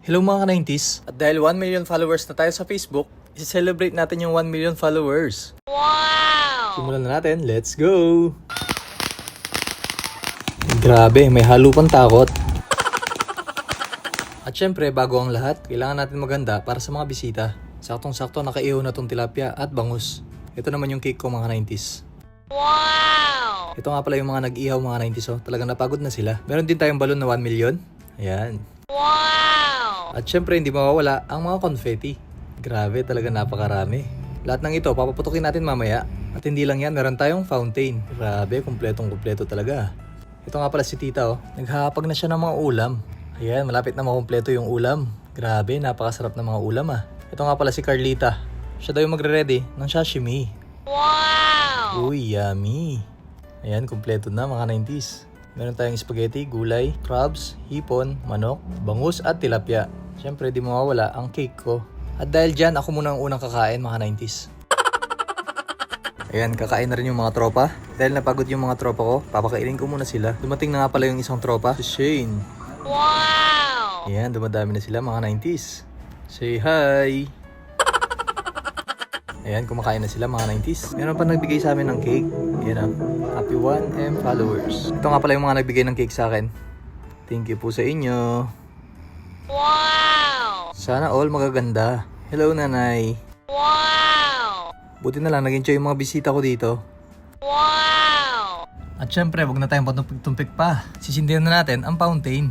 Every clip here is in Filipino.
Hello mga ka-90s! At dahil 1 million followers na tayo sa Facebook, isi-celebrate natin yung 1 million followers. Wow! Simulan na natin, let's go! Grabe, may halo pang takot. At syempre, bago ang lahat, kailangan natin maganda para sa mga bisita. Saktong-sakto nakaihaw na tong tilapia at bangus. Ito naman yung cake ko mga 90s. Wow! Ito nga pala yung mga nag-ihaw mga 90s oh. Talagang napagod na sila. Meron din tayong balon na 1 million. Ayan. Wow! At syempre hindi mawawala ang mga confetti. Grabe, talaga napakarami. Lahat ng ito papaputukin natin mamaya. At hindi lang yan, meron tayong fountain. Grabe, kumpletong-kumpleto talaga. Ito nga pala si tita oh. Naghahapag na siya ng mga ulam. Ayan, malapit na makumpleto yung ulam. Grabe, napakasarap ng mga ulam ah. Ito nga pala si Carlita. Siya daw yung magre-ready ng sashimi. Wow! Uy, yummy. Ayan, kumpleto na mga 90s. Meron tayong spaghetti, gulay, crabs, hipon, manok, bangus at tilapia. Siyempre, di mawawala ang cake ko. At dahil dyan, ako muna ang unang kakain mga 90s. Ayan, kakain na rin yung mga tropa. Dahil napagod yung mga tropa ko, papakainin ko muna sila. Dumating na nga pala yung isang tropa, si Shane. Wow! Ayan, dumadami na sila mga 90s. Say hi! Ayan, kumakain na sila mga 90s. Meron pa nagbigay sa amin ng cake. Ayan ah. Happy 1M followers. Ito nga pala yung mga nagbigay ng cake sa akin. Thank you po sa inyo. Wow! Sana all magaganda. Hello nanay. Wow! Buti na lang nag-enjoy yung mga bisita ko dito. Wow! At syempre, wag na tayong patumpik-tumpik pa. Sisindihan na natin ang fountain.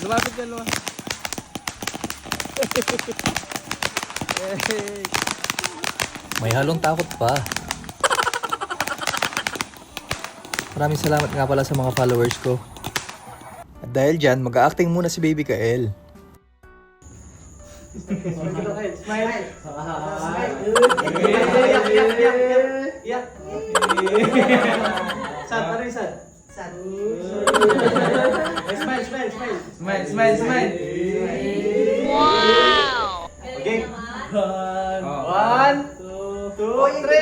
Lumapit ka, lumapit. May halong takot pa. Maraming salamat nga pala sa mga followers ko. At dahil dyan, mag-a-acting muna si Baby Kael. Smile. Smile. Yak. Sad, ano yung sad? Sad. Smile, smile, smile. Smile, smile, smile. Wow! Okay. 1, 2, 3.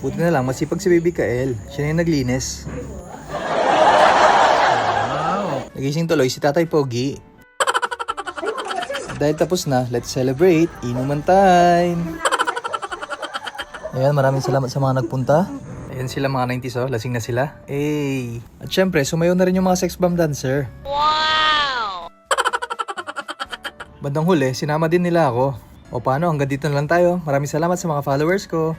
Buti na lang, masipag si Baby Kael. Siya na yung naglinis. Wow! Nagising tuloy si Tatay Pogi. Dahil tapos na, let's celebrate. Inuman time! Ayan, maraming salamat sa mga nagpunta. Ayan sila mga 90s oh, lasing na sila. Hey! At syempre, sumayaw na rin yung mga sex bomb dancer. Wow! Bandang huli, sinama din nila ako. O paano, hanggang dito na lang tayo. Maraming salamat sa mga followers ko.